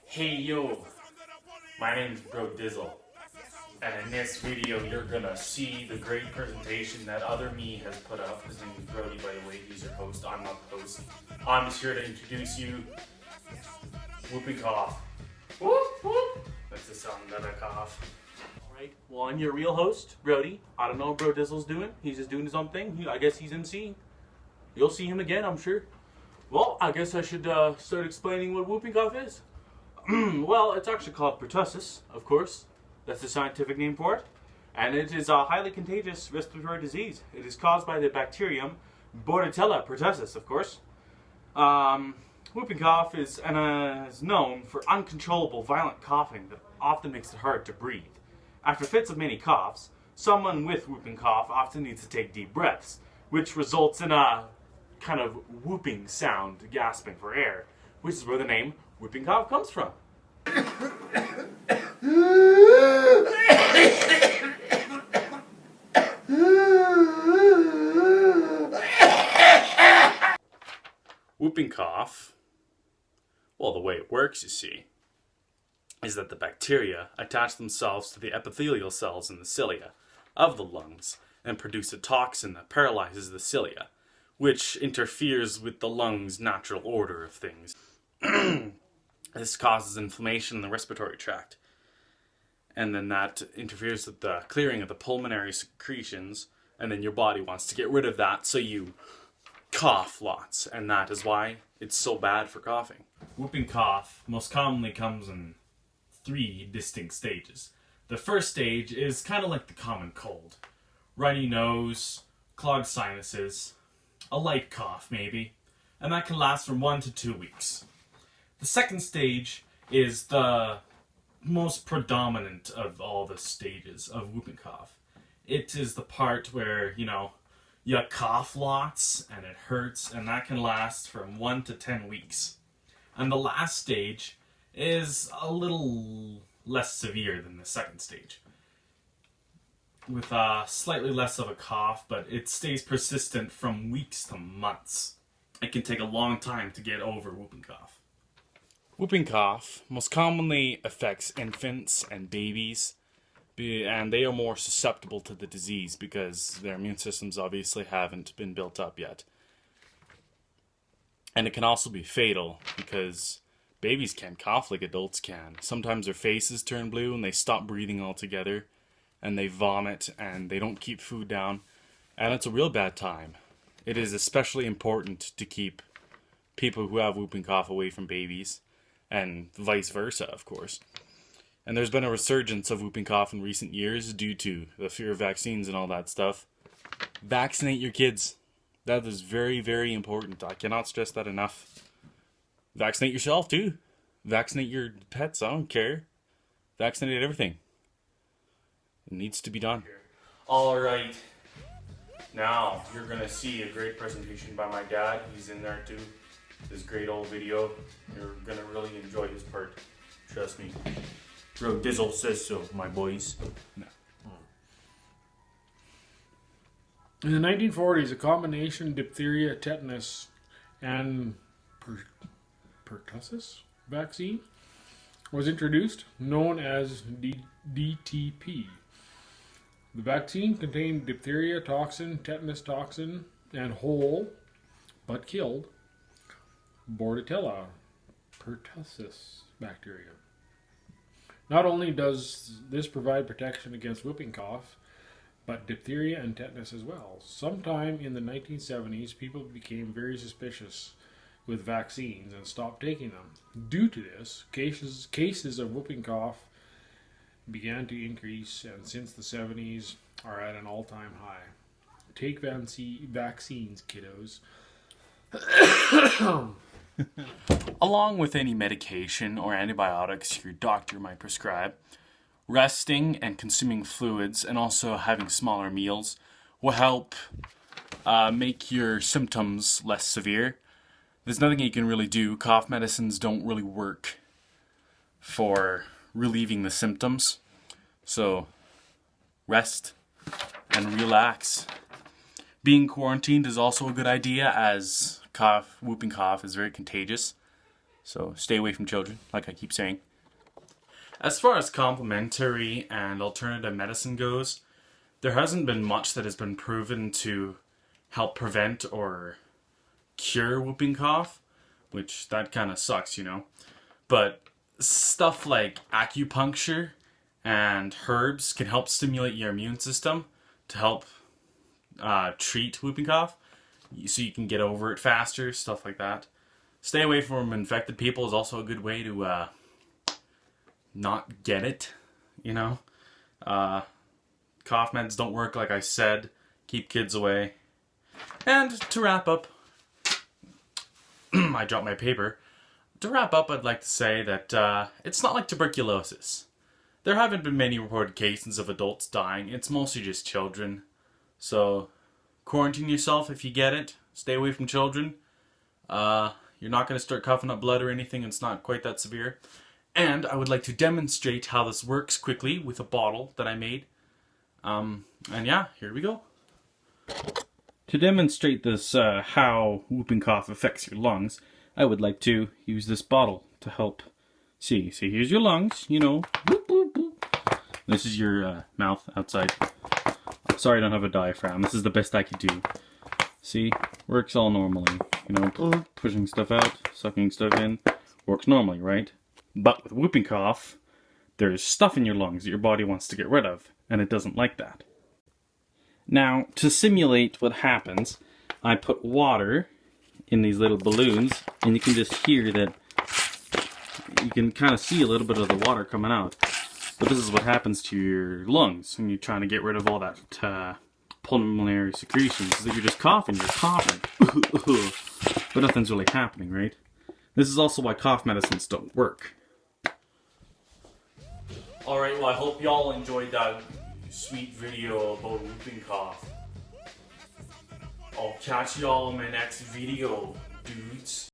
Hey yo, my name's Bro Dizzle, and in this video you're gonna see the great presentation that other me has put up. His name is Brody, by the way, he's your host, I'm not the host. I'm just here to introduce you. Whooping cough. Whoop whoop. That's the sound that I cough. Alright, well I'm your real host, Brody. I don't know what Bro Dizzle's doing, he's just doing his own thing. I guess he's MCing. You'll see him again, I'm sure. Well, I guess I should start explaining what whooping cough is. Well, it's actually called pertussis, of course. That's the scientific name for it. And it is a highly contagious respiratory disease. It is caused by the bacterium Bordetella pertussis, of course. Whooping cough is known for uncontrollable violent coughing that often makes it hard to breathe. After fits of many coughs, someone with whooping cough often needs to take deep breaths, which results in a kind of whooping sound, gasping for air, which is where the name whooping cough comes from. Whooping cough, well, the way it works, you see, is that the bacteria attach themselves to the epithelial cells in the cilia of the lungs and produce a toxin that paralyzes the cilia, which interferes with the lungs' natural order of things. This causes inflammation in the respiratory tract, and then that interferes with the clearing of the pulmonary secretions, and then your body wants to get rid of that, so you cough lots, and that is why it's so bad for coughing. Whooping cough most commonly comes in 3 distinct stages. The first stage is kind of like the common cold. Runny nose, clogged sinuses, a light cough maybe, and that can last from 1 to 2 weeks. The second stage is the most predominant of all the stages of whooping cough. It is the part where, you cough lots and it hurts, and that can last from 1 to 10 weeks. And the last stage is a little less severe than the second stage, with slightly less of a cough, but it stays persistent from weeks to months. It can take a long time to get over whooping cough. Whooping cough most commonly affects infants and babies, and they are more susceptible to the disease because their immune systems obviously haven't been built up yet. And it can also be fatal because babies can't cough like adults can. Sometimes their faces turn blue and they stop breathing altogether, and they vomit and they don't keep food down, and it's a real bad time. It is especially important to keep people who have whooping cough away from babies, and vice versa, of course. And there's been a resurgence of whooping cough in recent years due to the fear of vaccines and all that stuff. Vaccinate your kids. That is very, very important. I cannot stress that enough. Vaccinate yourself too. Vaccinate your pets, I don't care. Vaccinate everything. It needs to be done. Alright. Now, you're going to see a great presentation by my dad. He's in there too. This great old video. You're going to really enjoy his part. Trust me. Bro Dizzle says so, my boys. No. In the 1940s, a combination diphtheria, tetanus, and pertussis vaccine was introduced, known as DTP. The vaccine contained diphtheria toxin, tetanus toxin, and whole, but killed, Bordetella pertussis bacteria. Not only does this provide protection against whooping cough, but diphtheria and tetanus as well. Sometime in the 1970s, people became very suspicious with vaccines and stopped taking them. Due to this, cases of whooping cough began to increase, and since the 70s are at an all-time high. Take vaccines, kiddos. Along with any medication or antibiotics your doctor might prescribe, resting and consuming fluids and also having smaller meals will help make your symptoms less severe. There's nothing you can really do. Cough medicines don't really work for relieving the symptoms. So rest and relax. Being quarantined is also a good idea, as whooping cough is very contagious. So stay away from children, like I keep saying. As far as complementary and alternative medicine goes, there hasn't been much that has been proven to help prevent or cure whooping cough, which that kind of sucks, you know. But stuff like acupuncture and herbs can help stimulate your immune system to help treat whooping cough, so you can get over it faster, stuff like that. Stay away from infected people is also a good way to not get it, you know. Cough meds don't work, like I said. Keep kids away. And to wrap up, I dropped my paper. To wrap up, I'd like to say that it's not like tuberculosis. There haven't been many reported cases of adults dying. It's mostly just children. So, quarantine yourself if you get it. Stay away from children. You're not going to start coughing up blood or anything. It's not quite that severe. And I would like to demonstrate how this works quickly with a bottle that I made. And yeah, here we go. To demonstrate this, how whooping cough affects your lungs, I would like to use this bottle to help. See, here's your lungs, you know. Boop, boop, boop. This is your mouth outside. Sorry I don't have a diaphragm. This is the best I could do. See, works all normally. You know, pushing stuff out, sucking stuff in. Works normally, right? But with whooping cough, there's stuff in your lungs that your body wants to get rid of, and it doesn't like that. Now, to simulate what happens, I put water in these little balloons, and you can just hear that, you can kind of see a little bit of the water coming out. But this is what happens to your lungs when you're trying to get rid of all that pulmonary secretions, is that you're just coughing, but nothing's really happening, right? This is also why cough medicines don't work. Alright, well I hope y'all enjoyed that sweet video about whooping cough. I'll catch y'all in my next video, dudes.